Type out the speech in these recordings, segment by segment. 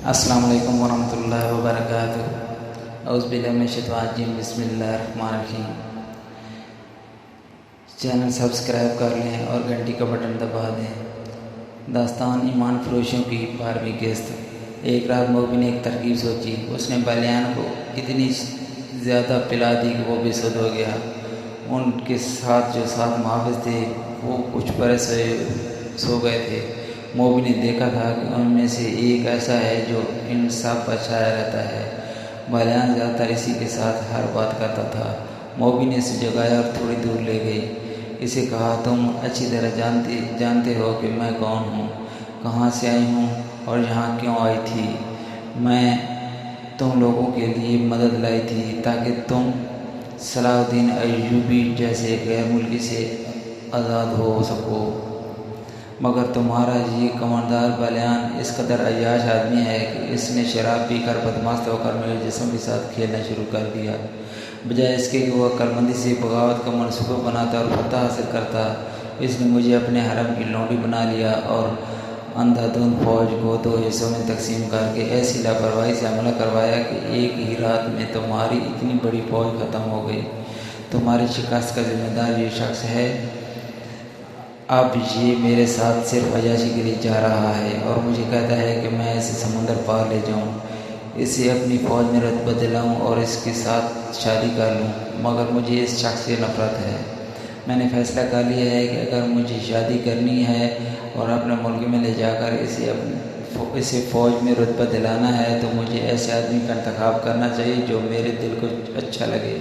السلام علیکم ورحمۃ اللہ وبرکاتہ۔ اعوذ باللہ من الشیطان الرجیم، بسم اللہ الرحمن الرحیم۔ چینل سبسکرائب کر لیں اور گھنٹی کا بٹن دبا دیں۔ داستان ایمان فروشوں کی 12ویں قسط۔ ایک رات موبی نے ایک ترکیب سوچی۔ اس نے بالیان کو اتنی زیادہ پلا دی کہ وہ بے سود ہو گیا۔ ان کے ساتھ جو 7 محافظ تھے وہ کچھ برس سو گئے تھے۔ موبی نے دیکھا تھا کہ ان میں سے ایک ایسا ہے جو ان سب پر چھایا رہتا ہے۔ بالیان زیادہ تر اسی کے ساتھ ہر بات کرتا تھا۔ موبی نے اسے جگایا اور تھوڑی دور لے گئی۔ اسے کہا، تم اچھی طرح جانتے ہو کہ میں کون ہوں، کہاں سے آئی ہوں اور یہاں کیوں آئی تھی۔ میں تم لوگوں کے لیے مدد لائی تھی تاکہ تم صلاح الدین ایوبی جیسے غیر ملکی سے آزاد ہو سکو، مگر تمہارا یہ کماندار بالیان اس قدر عیاش آدمی ہے کہ اس نے شراب پی کر بدمست ہو کر میرے جسم کے ساتھ کھیلنا شروع کر دیا۔ بجائے اس کے کہ وہ عقل مندی سے بغاوت کا منصوبہ بناتا اور فتح حاصل کرتا، اس نے مجھے اپنے حرم کی لونڈی بنا لیا اور اندھا دھند فوج کو 2 حصوں میں تقسیم کر کے ایسی لاپرواہی سے حملہ کروایا کہ ایک ہی رات میں تمہاری اتنی بڑی فوج ختم ہو گئی۔ تمہاری شکست کا ذمہ دار یہ شخص ہے۔ اب یہ میرے ساتھ صرف عیاشی کے لیے جا رہا ہے اور مجھے کہتا ہے کہ میں اسے سمندر پار لے جاؤں، اسے اپنی فوج میں رتبہ دلاؤں اور اس کے ساتھ شادی کر لوں، مگر مجھے اس شخص سے نفرت ہے۔ میں نے فیصلہ کر لیا ہے کہ اگر مجھے شادی کرنی ہے اور اپنے ملک میں لے جا کر اسے فوج میں رتبہ دلانا ہے تو مجھے ایسے آدمی کا انتخاب کرنا چاہیے جو میرے دل کو اچھا لگے۔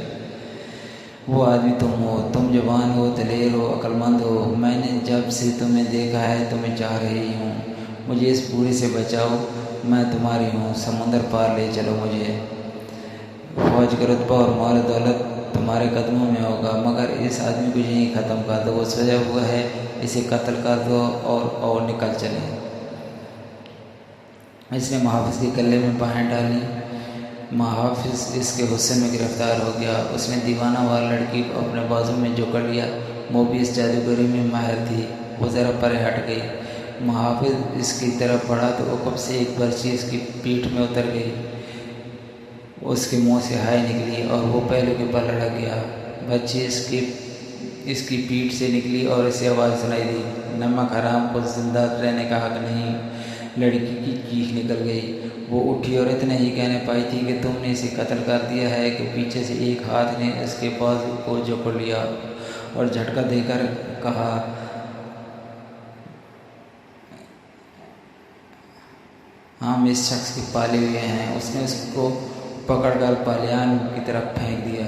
وہ آدمی تم ہو۔ تم جوان ہو، دلیر ہو، عقل مند ہو۔ میں نے جب سے تمہیں دیکھا ہے تمہیں چاہ رہی ہوں۔ مجھے اس بوری سے بچاؤ، میں تمہاری ہوں، سمندر پار لے چلو مجھے۔ فوج کا رتبہ اور مال و دولت تمہارے قدموں میں ہوگا، مگر اس آدمی کو یہیں ختم کر دو۔ وہ سویا ہوا ہے، اسے قتل کر دو اور نکل چلے۔ اس نے محافظ کے گلے میں باہیں ڈالیں۔ محافظ اس کے غصے میں گرفتار ہو گیا۔ اس نے دیوانہ وار لڑکی کو اپنے بازو میں جکڑ لیا۔ موبی اس جادوگری میں ماہر تھی، وہ ذرا پرے ہٹ گئی۔ محافظ اس کی طرف بڑھا تو عقب سے ایک برچی اس کی پیٹھ میں اتر گئی۔ اس کے منہ سے ہائے نکلی اور وہ پہلو کے بل لڑک گیا۔ برچی اس کی پیٹھ سے نکلی اور اسے آواز سنائی دی، نمک حرام کو زندہ رہنے کا حق نہیں۔ لڑکی کی چیخ نکل گئی۔ وہ اٹھی اور اتنا ہی کہنے پائی تھی کہ تم نے اسے قتل کر دیا ہے کہ پیچھے سے ایک ہاتھ نے اس کے بازو کو جکڑ لیا اور جھٹکا دے کر کہا، ہم اس شخص کے پالے ہوئے ہیں۔ اس نے اس کو پکڑ کر بالیان کی طرف پھینک دیا۔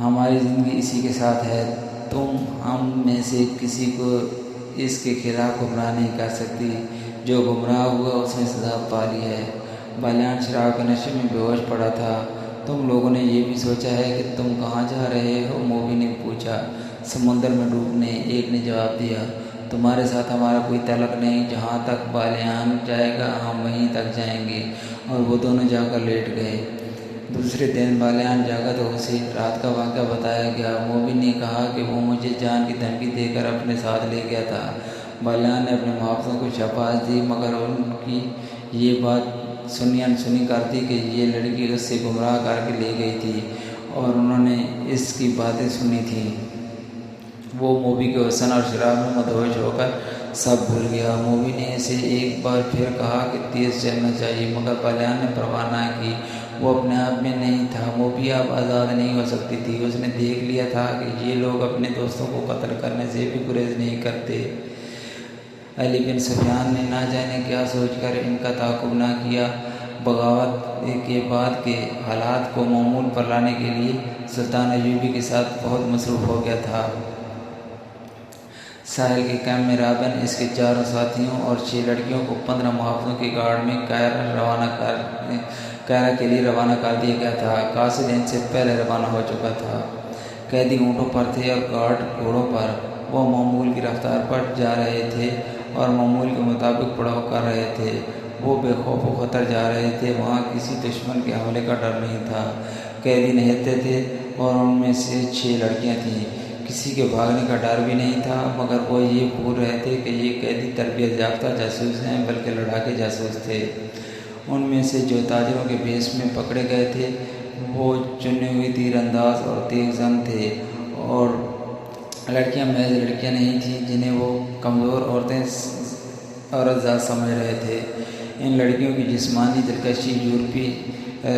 ہماری زندگی اسی کے ساتھ ہے۔ تم ہم میں سے کسی کو اس کے خلاف گمراہ نہیں کر سکتی۔ جو گمراہ ہوا اس نے سزا پا لی ہے۔ بالیان شراب کے نشے میں بے ہوش پڑا تھا۔ تم لوگوں نے یہ بھی سوچا ہے کہ تم کہاں جا رہے ہو؟ موبی نے پوچھا۔ سمندر میں ڈوبنے، ایک نے جواب دیا۔ تمہارے ساتھ ہمارا کوئی تعلق نہیں، جہاں تک بالیان جائے گا ہم وہیں تک جائیں گے۔ اور وہ دونوں جا کر لیٹ گئے۔ دوسرے دن بالیان جاگا تو اسے رات کا واقعہ بتایا گیا۔ موبی نے کہا کہ وہ مجھے جان کی دھمکی دے کر اپنے ساتھ لے گیا تھا۔ بالیان نے اپنے محافظوں کو شاباش دی، مگر ان کی یہ بات سنی انسنی کر دی کہ یہ لڑکی اس سے گمراہ کر کے لے گئی تھی اور انہوں نے اس کی باتیں سنی تھیں۔ وہ موبی کے حسن اور شراب میں مدہوش ہو کر سب بھول گیا۔ موبی نے اسے ایک بار پھر کہا کہ تیز چلنا چاہیے، مگر بالیان نے پرواہ نہ کی۔ وہ اپنے آپ میں نہیں تھا۔ موبی اب آزاد نہیں ہو سکتی تھی۔ اس نے دیکھ لیا تھا کہ یہ لوگ اپنے دوستوں کو قتل کرنے سے بھی گریز نہیں کرتے۔ علی بن سفیان نے نہ جانے کیا سوچ کر ان کا تعاقب نہ کیا۔ بغاوت کے بعد کے حالات کو معمول پر لانے کے لیے سلطان ایوبی کے ساتھ بہت مصروف ہو گیا تھا۔ ساحل کے کیمپ میں رابن، اس کے 4 ساتھیوں اور 6 لڑکیوں کو 15 محافظوں کی گارڈ میں قاہرہ کے لیے روانہ کر دیا گیا تھا۔ قاصد ان سے پہلے روانہ ہو چکا تھا۔ قیدی اونٹوں پر تھے اور گارڈ گھوڑوں پر۔ وہ معمول کی رفتار پر جا رہے تھے اور معمول کے مطابق پڑاؤ کر رہے تھے۔ وہ بے خوف و خطر جا رہے تھے۔ وہاں کسی دشمن کے حملے کا ڈر نہیں تھا۔ قیدی نہتے تھے اور ان میں سے 6 لڑکیاں تھیں۔ کسی کے بھاگنے کا ڈر بھی نہیں تھا، مگر وہ یہ بھول رہے تھے کہ یہ قیدی تربیت یافتہ جاسوس ہیں، بلکہ لڑاکے جاسوس تھے۔ ان میں سے جو تاجروں کے بھیس میں پکڑے گئے تھے وہ چنے ہوئے تیر انداز اور تیز زن تھے، اور لڑکیاں محض لڑکیاں نہیں تھیں جنہیں وہ کمزور عورت ذات سمجھ رہے تھے۔ ان لڑکیوں کی جسمانی دلکشی، یورپی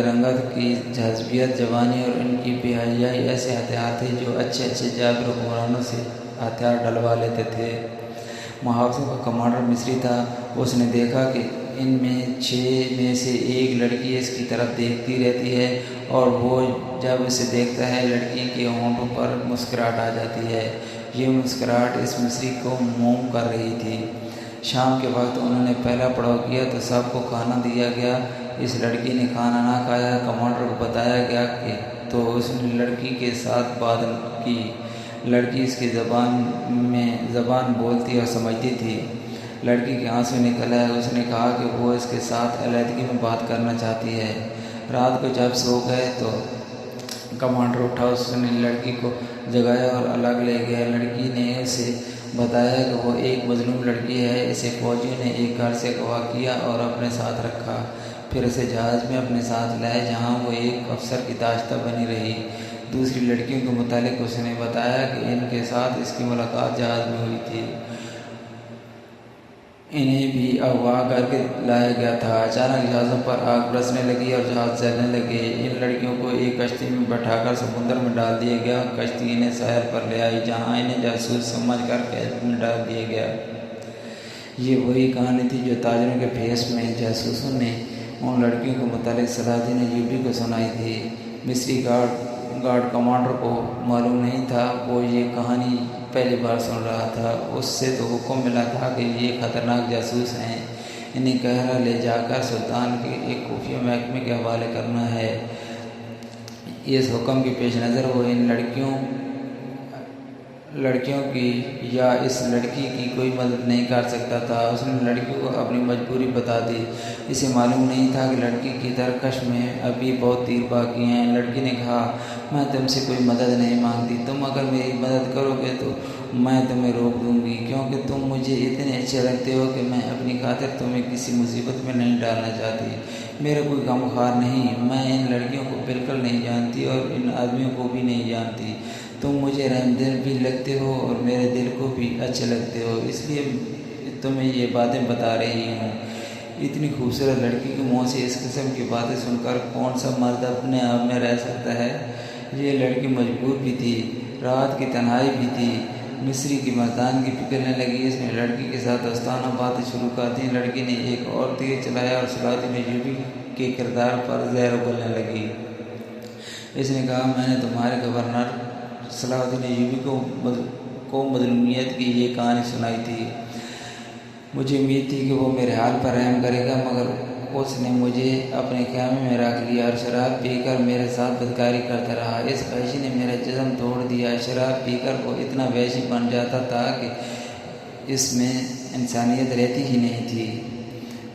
رنگت کی جاذبیت، جوانی اور ان کی بے حیائی ایسے ہتھیار تھے جو اچھے جابر حکمرانوں سے ہتھیار ڈلوا لیتے تھے۔ محافظوں کا کمانڈر مصری تھا۔ اس نے دیکھا کہ ان میں 6 میں سے ایک لڑکی اس کی طرف دیکھتی رہتی ہے، اور وہ جب اسے دیکھتا ہے لڑکی کے ہونٹوں پر مسکراہٹ آ جاتی ہے۔ یہ مسکراہٹ اس مصری کو موم کر رہی تھی۔ شام کے وقت انہوں نے پہلا پڑاؤ کیا تو سب کو کھانا دیا گیا۔ اس لڑکی نے کھانا نہ کھایا۔ کمانڈر کو بتایا گیا کہ تو اس نے لڑکی کے ساتھ بات کی۔ لڑکی اس کی زبان بولتی اور سمجھتی تھی۔ لڑکی کے آنسو نکل آئے۔ اس نے کہا کہ وہ اس کے ساتھ علیحدگی میں بات کرنا چاہتی ہے۔ رات کو جب سو گئے تو کمانڈر اٹھا، اس نے لڑکی کو جگایا اور الگ لے گیا۔ لڑکی نے اسے بتایا کہ وہ ایک مظلوم لڑکی ہے۔ اسے فوجیوں نے ایک گھر سے اغوا کیا اور اپنے ساتھ رکھا، پھر اسے جہاز میں اپنے ساتھ لائے جہاں وہ ایک افسر کی داشتہ بنی رہی۔ دوسری لڑکیوں کے متعلق اس نے بتایا کہ ان کے ساتھ اس کی ملاقات جہاز میں ہوئی تھی۔ انہیں بھی اغوا کر کے لایا گیا تھا۔ اچانک جہازوں پر آگ برسنے لگی اور جہاز جلنے لگے۔ ان لڑکیوں کو ایک کشتی میں بٹھا کر سمندر میں ڈال دیا گیا۔ کشتی انہیں ساحل پر لے آئی جہاں انہیں جاسوس سمجھ کر قید میں ڈال دیا گیا۔ یہ وہی کہانی تھی جو تاجروں کے بھیس میں جاسوسوں نے ان لڑکیوں کے متعلق صلاح الدین ایوبی کو سنائی تھی۔ مصری گارڈ کمانڈر کو معلوم نہیں تھا، وہ یہ کہانی پہلی بار سن رہا تھا۔ اس سے تو حکم ملا تھا کہ یہ خطرناک جاسوس ہیں، انہیں قاہرہ لے جا کر سلطان کے ایک خفیہ محکمے کے حوالے کرنا ہے۔ اس حکم کے پیش نظر وہ ان لڑکیوں کی یا اس لڑکی کی کوئی مدد نہیں کر سکتا تھا۔ اس نے لڑکی کو اپنی مجبوری بتا دی۔ اسے معلوم نہیں تھا کہ لڑکی کی ترکش میں ابھی بہت دیر باقی ہیں۔ لڑکی نے کہا، میں تم سے کوئی مدد نہیں مانگتی، تم اگر میری مدد کرو گے تو میں تمہیں روک دوں گی، کیونکہ تم مجھے اتنے اچھے لگتے ہو کہ میں اپنی خاطر تمہیں کسی مصیبت میں نہیں ڈالنا چاہتی۔ میرا کوئی غمخوار نہیں، میں ان لڑکیوں کو بالکل نہیں جانتی اور ان آدمیوں کو بھی نہیں جانتی۔ تم مجھے رحم دل بھی لگتے ہو اور میرے دل کو بھی اچھے لگتے ہو، اس لیے تمہیں یہ باتیں بتا رہی ہوں۔ اتنی خوبصورت لڑکی کے منہ سے اس قسم کی باتیں سن کر کون سا مرد اپنے آپ میں رہ سکتا ہے؟ یہ لڑکی مجبور بھی تھی، رات کی تنہائی بھی تھی۔ مصری کی مردانگی پگھلنے لگی۔ اس نے لڑکی کے ساتھ دوستانہ باتیں شروع کر دیں۔ لڑکی نے ایک اور تیر چلایا اور صلاح الدین ایوبی کے کردار پر زہر اگلنے لگی۔ اس نے کہا، میں نے تمہارے گورنر صلاح الدین ایوبی کو مظلومیت کی یہ کہانی سنائی تھی۔ مجھے امید تھی کہ وہ میرے حال پر رحم کرے گا، مگر اس نے مجھے اپنے خیمے میں رکھ لیا اور شراب پی کر میرے ساتھ بدکاری کرتا رہا۔ اس وحشی نے میرا جسم توڑ دیا۔ شراب پی کر وہ اتنا وحشی بن جاتا تھا کہ اس میں انسانیت رہتی ہی نہیں تھی۔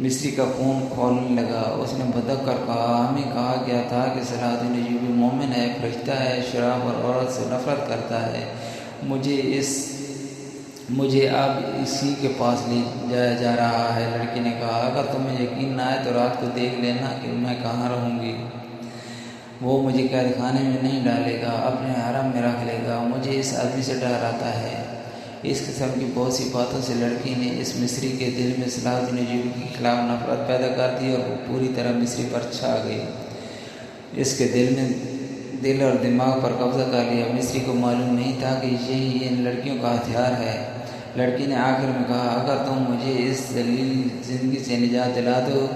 مصری کا خون کھولنے لگا۔ اس نے بدک کر کہا، ہمیں کہا گیا تھا کہ صلاح الدین ایوبی مومن ہے، فرشتہ ہے، شراب اور عورت سے نفرت کرتا ہے۔ مجھے اب اسی کے پاس لے جایا جا رہا ہے۔ لڑکی نے کہا، اگر تمہیں یقین نہ آئے تو رات کو دیکھ لینا کہ میں کہاں رہوں گی۔ وہ مجھے قید خانے میں نہیں ڈالے گا، اپنے حرم میں رکھ لے گا۔ مجھے اس آدمی سے ڈر آتا ہے۔ اس قسم کی بہت سی باتوں سے لڑکی نے اس مصری کے دل میں صلاح الدین ایوبی کے خلاف نفرت پیدا کر دی اور وہ پوری طرح مصری پر چھا گئی۔ اس کے دل اور دماغ پر قبضہ کر لیا۔ مصری کو معلوم نہیں تھا کہ یہی ان لڑکیوں کا ہتھیار ہے۔ لڑکی نے آخر میں کہا، اگر تم مجھے اس ذلیل زندگی سے نجات دلا دو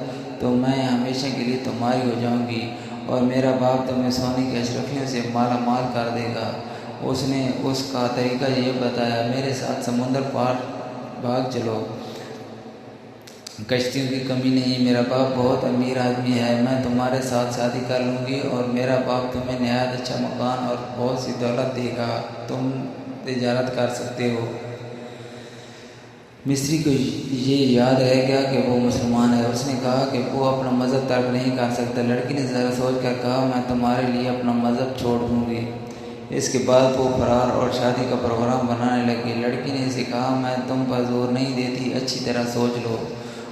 تو میں ہمیشہ کے لیے تمہاری ہو جاؤں گی اور میرا باپ تمہیں سونے کی اشرفیوں سے مالا مال کر دے گا۔ اس نے اس کا طریقہ یہ بتایا، میرے ساتھ سمندر پار بھاگ چلو، کشتیوں کی کمی نہیں، میرا باپ بہت امیر آدمی ہے، میں تمہارے ساتھ شادی کر لوں گی اور میرا باپ تمہیں نہایت اچھا مکان اور بہت سی دولت دے گا، تم تجارت کر سکتے ہو۔ مصری کو یہ یاد رہ گیا کہ وہ مسلمان ہے۔ اس نے کہا کہ وہ اپنا مذہب ترک نہیں کر سکتا۔ لڑکی نے ذرا سوچ کر کہا، میں تمہارے لیے اپنا مذہب چھوڑ دوں گی۔ اس کے بعد وہ فرار اور شادی کا پروگرام بنانے لگی۔ لڑکی نے اسے کہا، میں تم پر زور نہیں دیتی، اچھی طرح سوچ لو،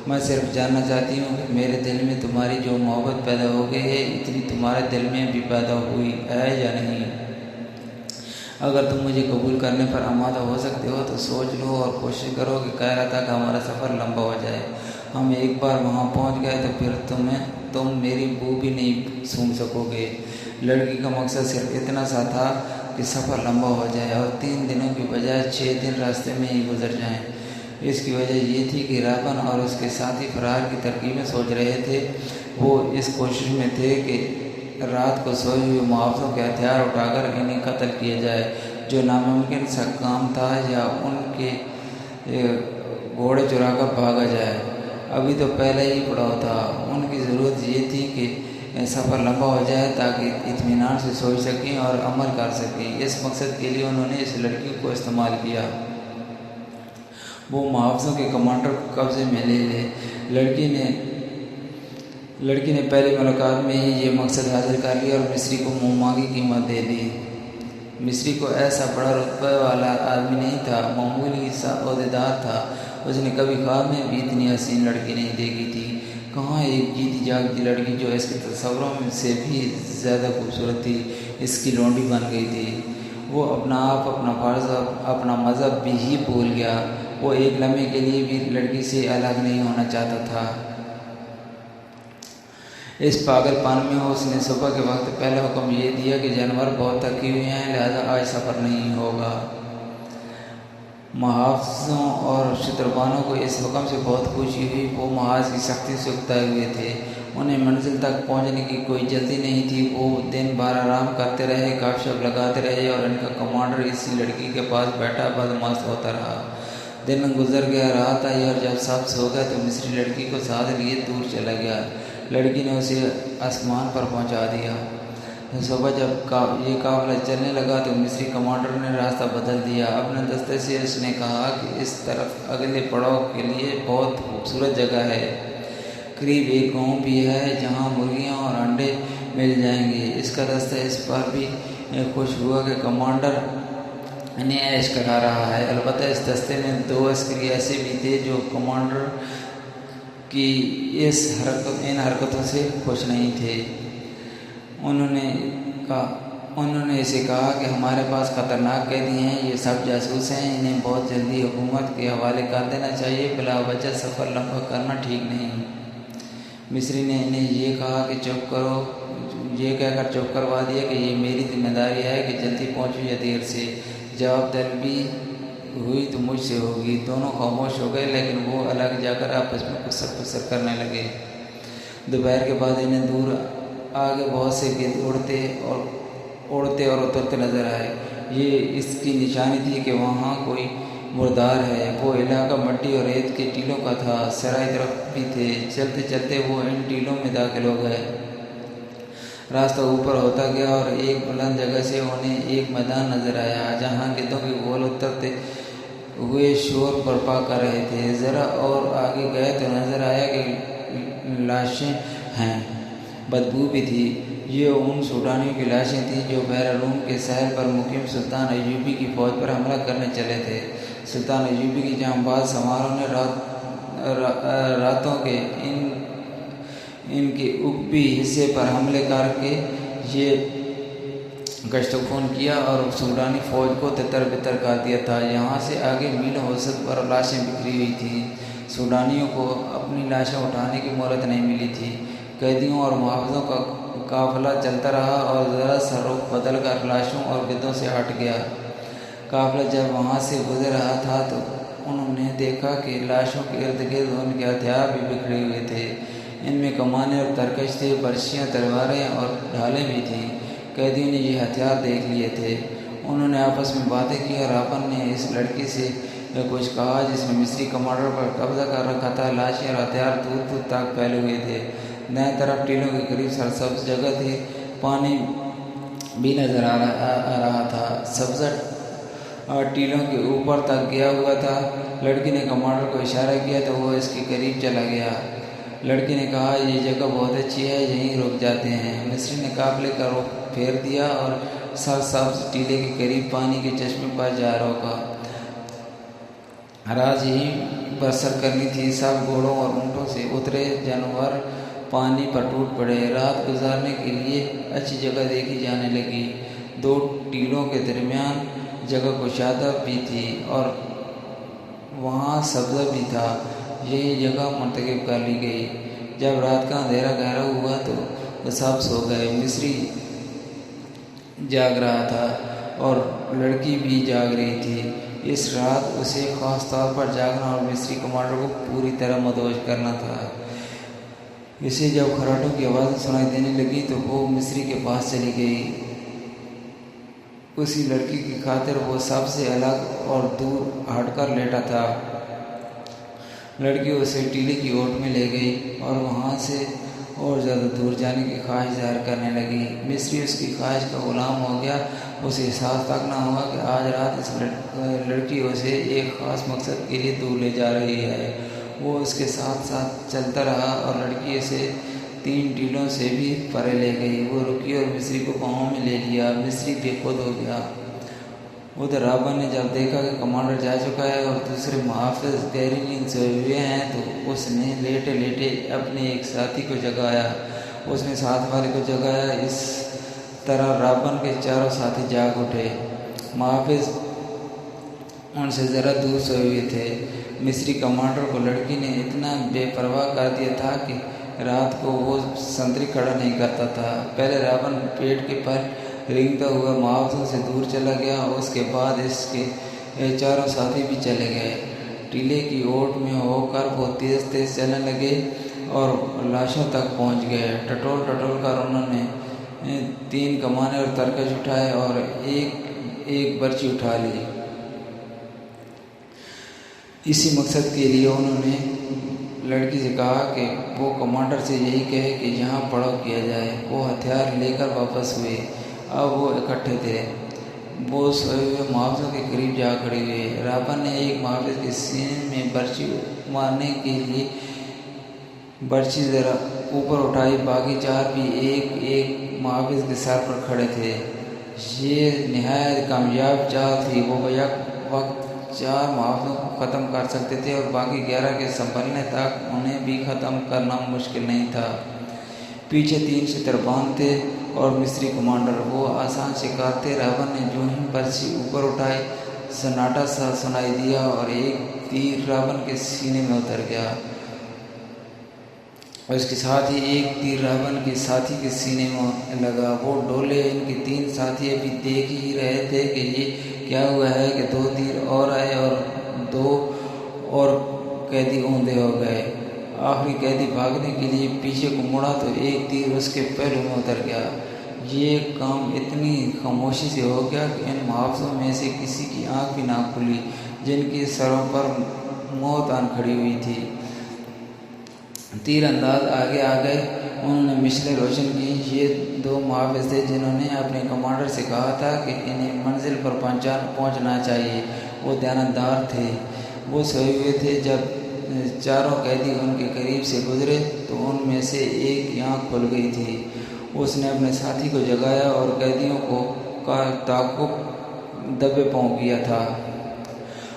میں صرف جاننا چاہتی ہوں کہ میرے دل میں تمہاری جو محبت پیدا ہو گئی ہے اتنی تمہارے دل میں بھی پیدا ہوئی ہے یا نہیں؟ اگر تم مجھے قبول کرنے پر آمادہ ہو سکتے ہو تو سوچ لو اور کوشش کرو کہ قاہرہ تک ہمارا سفر لمبا ہو جائے۔ ہم ایک بار وہاں پہنچ گئے تو پھر تم میری بو بھی نہیں سونگھ سکو گے۔ لڑکی کا مقصد صرف اتنا سا تھا کہ سفر لمبا ہو جائے اور 3 دنوں کی بجائے 6 دن راستے میں ہی گزر جائیں۔ اس کی وجہ یہ تھی کہ رابن اور اس کے ساتھی فرار کی ترکیبیں سوچ رہے تھے۔ وہ اس کوشش میں تھے کہ رات کو سوئے ہوئے محافظوں کے ہتھیار اٹھا کر انہیں قتل کیا جائے، جو ناممکن سا کام تھا، یا ان کے گھوڑے چرا کر بھاگا جائے۔ ابھی تو پہلے ہی پڑاؤ تھا۔ ان کی ضرورت یہ تھی کہ سفر لمبا ہو جائے تاکہ اطمینان سے سوچ سکیں اور عمل کر سکیں۔ اس مقصد کے لیے انہوں نے اس لڑکی کو استعمال کیا۔ وہ محافظوں کے کمانڈر کو قبضے میں لے لے۔ لڑکی نے پہلی ملاقات میں ہی یہ مقصد حاصل کر لیا اور مصری کو منہ مانگی قیمت دے دی۔ مصری کو ایسا بڑا رتبہ والا آدمی نہیں تھا، معمولی سا عہدیدار تھا۔ اس نے کبھی خواب میں بھی اتنی حسین لڑکی نہیں دیکھی تھی۔ کہاں ایک جیتی جاگتی لڑکی جو اس کے تصوروں سے بھی زیادہ خوبصورت تھی اس کی لونڈی بن گئی تھی۔ وہ اپنا آپ، اپنا فرض اور اپنا مذہب بھی ہی بھول گیا۔ وہ ایک لمحے کے لیے بھی لڑکی سے الگ نہیں ہونا چاہتا تھا۔ اس پاگل پن میں اس نے صبح کے وقت پہلا حکم یہ دیا کہ جانور بہت تھکے ہوئے ہیں، لہذا آج سفر نہیں ہوگا۔ محافظوں اور شتربانوں کو اس حکم سے بہت خوشی ہوئی۔ وہ محاذ کی سختی سے اکتائے ہوئے تھے۔ انہیں منزل تک پہنچنے کی کوئی جلدی نہیں تھی۔ وہ دن بھر آرام کرتے رہے، گپ شپ لگاتے رہے اور ان کا کمانڈر اسی لڑکی کے پاس بیٹھا بدمست ہوتا رہا۔ دن گزر گیا، رات آئی اور جب سب سو گئے تو مصری لڑکی کو ساتھ لیے دور چلا گیا۔ لڑکی نے اسے آسمان پر پہنچا دیا۔ صبح جب یہ قافلہ چلنے لگا تو مصری کمانڈر نے راستہ بدل دیا۔ اپنے دستے سے اس نے کہا کہ اس طرف اگلے پڑاؤ کے لیے بہت خوبصورت جگہ ہے، قریب ایک گاؤں بھی ہے جہاں مرغیاں اور انڈے مل جائیں گے۔ اس کا دستہ اس پر بھی خوش ہوا کہ کمانڈر انہیں عیش کرا رہا ہے۔ البتہ اس دستے میں 2 عسکری ایسے بھی تھے جو کمانڈر کی ان حرکتوں سے خوش نہیں تھے۔ انہوں نے اسے کہا کہ ہمارے پاس خطرناک قیدی ہیں، یہ سب جاسوس ہیں، انہیں بہت جلدی حکومت کے حوالے کر دینا چاہیے، بلا وجہ سفر لمبا کرنا ٹھیک نہیں۔ مصری نے انہیں یہ کہہ کر چپ کروا دیا کہ یہ میری ذمہ داری ہے کہ جلدی پہنچوں یا دیر سے، جواب طلبی ہوئی تو مجھ سے ہوگی۔ دونوں خاموش ہو گئے، لیکن وہ الگ جا کر آپس میں کسر پسر کرنے لگے۔ دوپہر کے بعد انہیں دور آگے بہت سے گرد اڑتے اور اترتے نظر آئے۔ یہ اس کی نشانی تھی کہ وہاں کوئی مردار ہے۔ وہ علاقہ مٹی اور ریت کے ٹیلوں کا تھا، سرائے درخت بھی تھے۔ چلتے چلتے وہ ان ٹیلوں میں داخل ہو گئے۔ راستہ اوپر ہوتا گیا اور ایک بلند جگہ سے انہیں ایک میدان نظر آیا جہاں گدھوں کے گول اترتے ہوئے شور برپا کر رہے تھے۔ ذرا اور آگے گئے تو نظر آیا کہ لاشیں ہیں، بدبو بھی تھی۔ یہ ان سوڈانیوں کی لاشیں تھیں جو بحر روم کے ساحل پر مقیم سلطان ایوبی کی فوج پر حملہ کرنے چلے تھے۔ سلطان ایوبی کی جانباز سواروں نے راتوں کے ان کے اوپری حصے پر حملے کر کے یہ گشتفون کیا اور سوڈانی فوج کو تتر بتر کر دیا تھا۔ یہاں سے آگے میلوں وسعت پر لاشیں بکھری ہوئی تھیں۔ سوڈانیوں کو اپنی لاشیں اٹھانے کی مہلت نہیں ملی تھی۔ قیدیوں اور محافظوں کا قافلہ چلتا رہا اور ذرا سا رخ بدل کر لاشوں اور گدھوں سے ہٹ گیا۔ قافلہ جب وہاں سے گزر رہا تھا تو انہوں نے دیکھا کہ لاشوں کے ارد گرد ان کے ہتھیار بھی بکھرے ہوئے تھے۔ ان میں کمانیں اور ترکش تھے، برچیاں، تلواریں اور ڈھالیں بھی تھیں۔ قیدیوں نے یہ ہتھیار دیکھ لیے تھے۔ انہوں نے آپس میں باتیں کی اور رابن نے اس لڑکی سے کچھ کہا جس نے مصری کمانڈر پر قبضہ کر رکھا تھا۔ لاشیں اور ہتھیار دور دور تک پھیلے ہوئے تھے۔ دائیں طرف ٹیلوں کے قریب سرسبز جگہ تھی، پانی بھی نظر آ رہا تھا، سبزہ ٹیلوں کے اوپر تک گیا ہوا تھا۔ لڑکی نے کمانڈر کو اشارہ کیا تو وہ اس کے قریب چلا گیا۔ لڑکی نے کہا، یہ جگہ بہت اچھی ہے، یہیں رک جاتے ہیں۔ مصری نے قافلے کا رخ پھیر دیا اور سرسبز ٹیلے کے قریب پانی کے چشمے پر جا روکا۔ رات یہی بسر کرنی تھی۔ سب گھوڑوں اور اونٹوں سے اترے، جانور پانی پر ٹوٹ پڑے۔ رات گزارنے کے لیے اچھی جگہ دیکھی جانے لگی۔ 2 ٹیلوں کے درمیان جگہ کشادہ بھی تھی اور وہاں سبزہ بھی تھا۔ یہی جگہ منتخب کر لی گئی۔ جب رات کا اندھیرا گہرا ہوا تو سب سو گئے۔ مصری جاگ رہا تھا اور لڑکی بھی جاگ رہی تھی۔ اس رات اسے خاص طور پر جاگنا اور مصری کمانڈر کو پوری طرح مدہوش کرنا تھا۔ اسے جب خراٹوں کی آوازیں سنائی دینے لگی تو وہ مصری کے پاس چلی گئی۔ اسی لڑکی کی خاطر وہ سب سے الگ اور دور ہٹ کر لیٹا تھا۔ لڑکی اسے ٹیلے کی اوٹ میں لے گئی اور وہاں سے اور زیادہ دور جانے کی خواہش ظاہر کرنے لگی۔ مصری اس کی خواہش کا غلام ہو گیا۔ اسے احساس تک نہ ہوا کہ آج رات اس لڑکی اسے ایک خاص مقصد کے لیے دور لے جا رہی ہے۔ وہ اس کے ساتھ ساتھ چلتا رہا اور لڑکی اسے 3 ٹیلوں سے بھی پرے لے گئی۔ وہ رکی اور مصری کو پاؤں میں لے لیا۔ مصری بے خود ہو گیا۔ ادھر رابن نے جب دیکھا کہ کمانڈر جا چکا ہے اور دوسرے محافظ گہری نیند سوئے ہوئے ہیں تو اس نے لیٹے لیٹے اپنے ایک ساتھی کو جگایا۔ اس نے ساتھ والے کو جگایا۔ اس طرح رابن کے 4 ساتھی جاگ اٹھے۔ محافظ ان سے ذرا دور سوئے ہوئے تھے۔ مصری کمانڈر کو لڑکی نے اتنا بے پرواہ کر دیا تھا کہ رات کو وہ سنتری کھڑا نہیں کرتا تھا۔ پہلے رابن پیٹ کے پر رینگتا ہوا محافظوں سے دور چلا گیا اور اس کے بعد اس کے 4 ساتھی بھی چلے گئے۔ ٹیلے کی اوٹ میں ہو کر وہ تیز تیز چلنے لگے اور لاشوں تک پہنچ گئے۔ ٹٹول ٹٹول کر انہوں نے 3 کمانے اور ترکش اٹھائے اور ایک برچی اٹھا لی۔ اسی مقصد کے لیے انہوں نے لڑکی سے کہا کہ وہ کمانڈر سے یہی کہے کہ یہاں پڑاؤ کیا جائے۔ وہ ہتھیار لے کر واپس ہوئے۔ اب وہ اکٹھے تھے۔ وہ سوئے ہوئے محافظوں کے قریب جا کھڑے ہوئے۔ رابن نے ایک محافظ کے سینے میں برچی مارنے کے لیے برچی ذرا اوپر اٹھائی۔ باقی 4 بھی ایک ایک محافظ کے سر پر کھڑے تھے۔ یہ نہایت کامیاب چال تھی۔ وہ بیک وقت 4 محافظوں کو ختم کر سکتے تھے اور باقی 11 کے سنبھلنے تک انہیں بھی ختم کرنا مشکل نہیں تھا۔ پیچھے 3 شتربان تھے اور مصری کمانڈر۔ وہ آسان شکار تھے۔ رابن نے جو ہی برچی اوپر اٹھائی سناٹا سا سنائی دیا اور ایک تیر رابن کے سینے میں اتر گیا۔ اس کے ساتھ ہی ایک تیر رابن کے ساتھی کے سینے میں لگا۔ وہ ڈولے۔ ان کے 3 ساتھی ابھی دیکھ ہی رہے تھے کہ یہ کیا ہوا ہے کہ 2 تیر اور آئے اور 2 اور قیدی اوندھے ہو گئے۔ آخری قیدی بھاگنے کے لیے پیچھے کو مڑا تو ایک تیر اس کے پہلو میں اتر گیا۔ یہ کام اتنی خاموشی سے ہو گیا کہ ان محافظوں میں سے کسی کی آنکھ بھی نہ کھلی، جن کے سروں پر موت آن کھڑی ہوئی تھی۔ تیر انداز آگے آ گئے۔ انہوں نے مشلیں روشن کی۔ یہ 2 محافظ تھے جنہوں نے اپنے کمانڈر سے کہا تھا کہ انہیں منزل پر پہنچنا چاہیے۔ وہ دیانتدار تھے۔ وہ سوئے ہوئے تھے۔ جب 4 قیدی ان کے قریب سے گزرے تو ان میں سے ایک کی آنکھ کھل گئی تھی۔ اس نے اپنے ساتھی کو جگایا اور قیدیوں کا تعاقب دبے پاؤں کیا تھا۔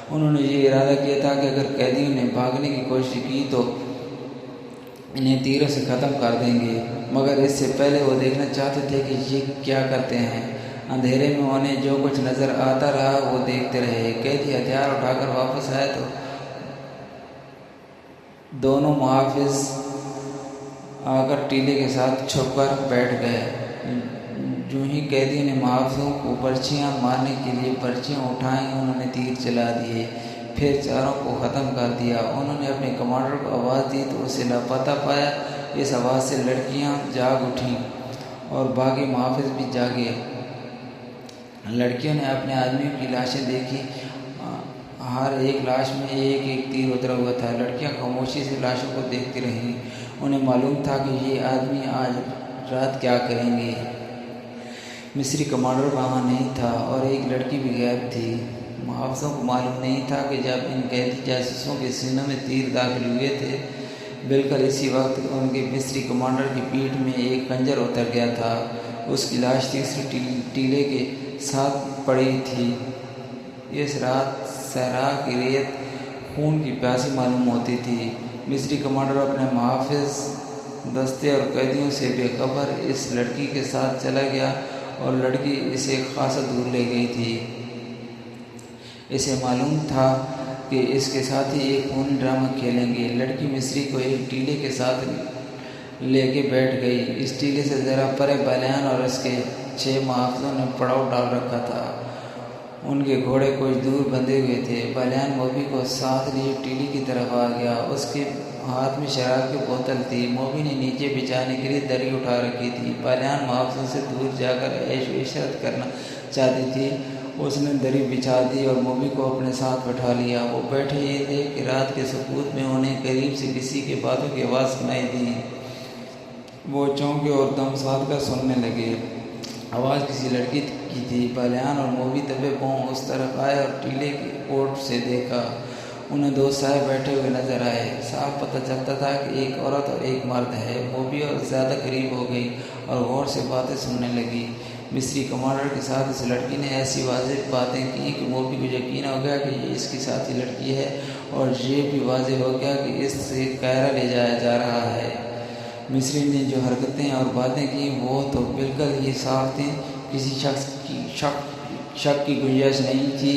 انہوں نے یہ ارادہ کیا تھا کہ اگر قیدیوں نے بھاگنے کی کوشش کی تو انہیں تیروں سے ختم کر دیں گے، مگر اس سے پہلے وہ دیکھنا چاہتے تھے کہ یہ کیا کرتے ہیں۔ اندھیرے میں انہیں جو کچھ نظر آتا رہا وہ دیکھتے رہے۔ قیدی ہتھیار اٹھا کر واپس آئے تو دونوں محافظ آ کر ٹیلے کے ساتھ چھپ کر بیٹھ گئے۔ جو ہی قیدیوں نے محافظوں کو برچیاں مارنے کے لیے برچیاں اٹھائیں، انہوں نے تیر چلا دیے، پھر 4 کو ختم کر دیا۔ انہوں نے اپنے کمانڈر کو آواز دی تو اسے لاپتہ پایا۔ اس آواز سے لڑکیاں جاگ اٹھیں اور باقی محافظ بھی جاگے۔ لڑکیوں نے اپنے آدمیوں کی لاشیں دیکھی۔ ہر ایک لاش میں ایک ایک تیر اترا ہوا تھا۔ لڑکیاں خاموشی سے لاشوں کو دیکھتی رہیں۔ انہیں معلوم تھا کہ یہ آدمی آج رات کیا کریں گے۔ مصری کمانڈر وہاں نہیں تھا اور ایک لڑکی بھی غائب تھی۔ محافظوں کو معلوم نہیں تھا کہ جب ان قیدی جاسوسوں کے سینوں میں تیر داخل ہوئے تھے بالکل اسی وقت ان کے مصری کمانڈر کی پیٹھ میں ایک خنجر اتر گیا تھا۔ اس کی لاش تیسری ٹیلے کے ساتھ پڑی تھی۔ اس رات صحرا کی ریت خون کی پیاسی معلوم ہوتی تھی۔ مصری کمانڈر اپنے محافظ دستے اور قیدیوں سے بے خبر اس لڑکی کے ساتھ چلا گیا اور لڑکی اسے خاصا دور لے گئی تھی۔ اسے معلوم تھا کہ اس کے ساتھی ایک خونی ڈرامہ کھیلیں گے۔ لڑکی مصری کو ایک ٹیلے کے ساتھ لے کے بیٹھ گئی۔ اس ٹیلے سے ذرا پرے بالیان اور اس کے 6 محافظوں نے پڑاؤ ڈال رکھا تھا۔ ان کے گھوڑے کچھ دور بندھے ہوئے تھے۔ بالیان موبی کو ساتھ لیے ٹیلے کی طرف آ گیا۔ اس کے ہاتھ میں شراب کی بوتل تھی۔ موبی نے نیچے بچھانے کے لیے دری اٹھا رکھی تھی۔ بالیان محافظوں سے دور جا کر عیش و عشرت کرنا چاہتی تھی۔ اس نے دری بچھا دی اور موبی کو اپنے ساتھ بٹھا لیا۔ وہ بیٹھے ہی تھے کہ رات کے سکوت میں انہیں قریب سے کسی کے باتوں کی آواز سنائی دی۔ وہ چونکے اور دم ساتھ کر سننے لگے۔ آواز کسی لڑکی کی تھی۔ بالیان اور موبی دبے پاؤں اس طرف آئے اور ٹیلے کی اوٹ سے دیکھا۔ انہیں 2 سائے بیٹھے ہوئے نظر آئے۔ صاف پتہ چلتا تھا کہ ایک عورت اور ایک مرد ہے۔ موبی اور زیادہ قریب ہو گئی اور غور سے باتیں سننے لگی۔ مصری کمانڈر کے ساتھ اس لڑکی نے ایسی واضح باتیں کی کہ موبی کو یقین ہو گیا کہ یہ اس کی ساتھی لڑکی ہے، اور یہ بھی واضح ہو گیا کہ اس سے قاہرہ لے جایا جا رہا ہے۔ مصری نے جو حرکتیں اور باتیں کی وہ تو بالکل ہی صاف تھیں، کسی شک کی گنجائش نہیں تھی۔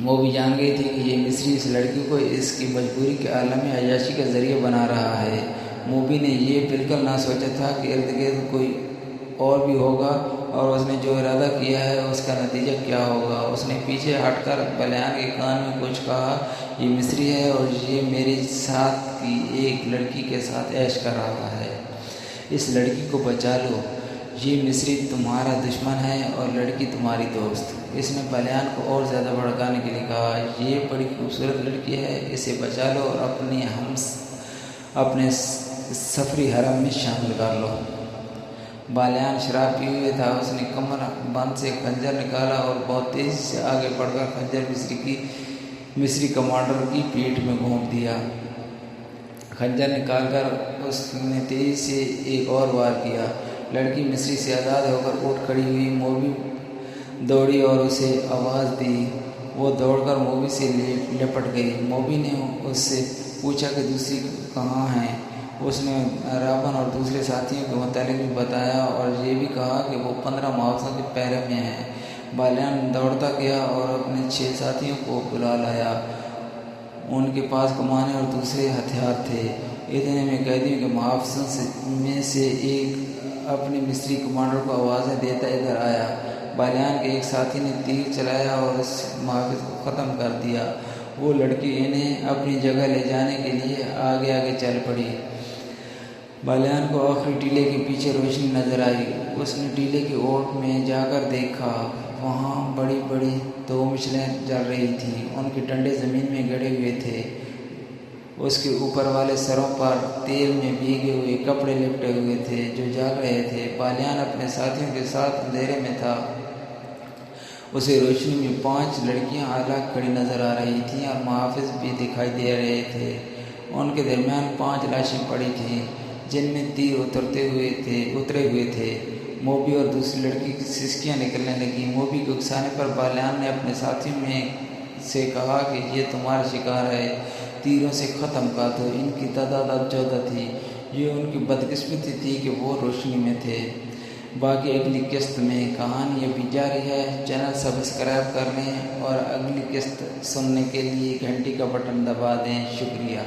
موبی جان گئی تھی کہ یہ مصری اس لڑکی کو اس کی مجبوری کے عالم عیاشی کا ذریعہ بنا رہا ہے۔ موبی نے یہ بالکل نہ سوچا تھا کہ ارد گرد کوئی اور بھی ہوگا اور اس نے جو ارادہ کیا ہے اس کا نتیجہ کیا ہوگا۔ اس نے پیچھے ہٹ کر بالیان کے کان میں کچھ کہا، یہ مصری ہے اور یہ میرے ساتھ کی ایک لڑکی کے ساتھ عیش کر رہا ہے۔ اس لڑکی کو بچا لو، یہ مصری تمہارا دشمن ہے اور لڑکی تمہاری دوست۔ اس نے بالیان کو اور زیادہ بھڑکانے کے لیے کہا، یہ بڑی خوبصورت لڑکی ہے، اسے بچا لو اور اپنے سفری حرم میں شامل کر لو۔ بالیان شراب پیے ہوئے تھا۔ اس نے کمر بند سے خنجر نکالا اور بہت تیزی سے آگے بڑھ کر خنجر مصری کمانڈر کی پیٹھ میں گھونپ دیا۔ خنجر نکال کر اس نے تیزی سے ایک اور وار کیا۔ لڑکی مصری سے آزاد ہو کر اٹھ کھڑی ہوئی۔ موبی دوڑی اور اسے آواز دی۔ وہ دوڑ کر موبی سے لپٹ گئی۔ موبی نے اس سے پوچھا کہ دوسری کہاں ہیں۔ اس نے رابن اور دوسرے ساتھیوں کے متعلق بھی بتایا اور یہ بھی کہا کہ وہ 15 محافظوں کے پہرے میں ہیں۔ بالیان دوڑتا گیا اور اپنے 6 ساتھیوں کو بلا لایا۔ ان کے پاس کمانیں اور دوسرے ہتھیار تھے۔ اتنے میں قیدیوں کے محافظوں میں سے ایک اپنے مصری کمانڈر کو آوازیں دیتا ادھر آیا۔ بالیان کے ایک ساتھی نے تیر چلایا اور اس محافظ کو ختم کر دیا۔ وہ لڑکی انہیں اپنی جگہ لے جانے کے لیے آگے آگے چل پڑی۔ بالیان کو آخری ٹیلے کے پیچھے روشنی نظر آئی۔ اس نے ٹیلے کی اوٹ میں جا کر دیکھا، وہاں بڑی بڑی 2 مشلیں جل رہی تھیں۔ ان کے ڈنڈے زمین میں گڑے ہوئے تھے۔ اس کے اوپر والے سروں پر تیل میں بھیگے ہوئے کپڑے لپٹے ہوئے تھے جو جل رہے تھے۔ بالیان اپنے ساتھیوں کے ساتھ اندھیرے میں تھا۔ اسے روشنی میں 5 لڑکیاں الگ کھڑی نظر آ رہی تھیں اور محافظ بھی دکھائی دے رہے تھے۔ ان کے درمیان 5 لاشیں پڑی تھیں جن میں تیر اترے ہوئے تھے۔ موبی اور دوسری لڑکی کی سسکیاں نکلنے لگیں۔ موبی کے اکسانے پر بالیان نے اپنے ساتھیوں میں سے کہا کہ یہ تمہارا شکار ہے، تیروں سے ختم کر دو۔ ان کی تعداد 14 تھی۔ یہ ان کی بدقسمتی تھی کہ وہ روشنی میں تھے۔ باقی اگلی قسط میں۔ کہانی ابھی جاری ہے۔ چینل سبسکرائب کر لیں اور اگلی قسط سننے کے لیے گھنٹی کا بٹن دبا دیں۔ شکریہ۔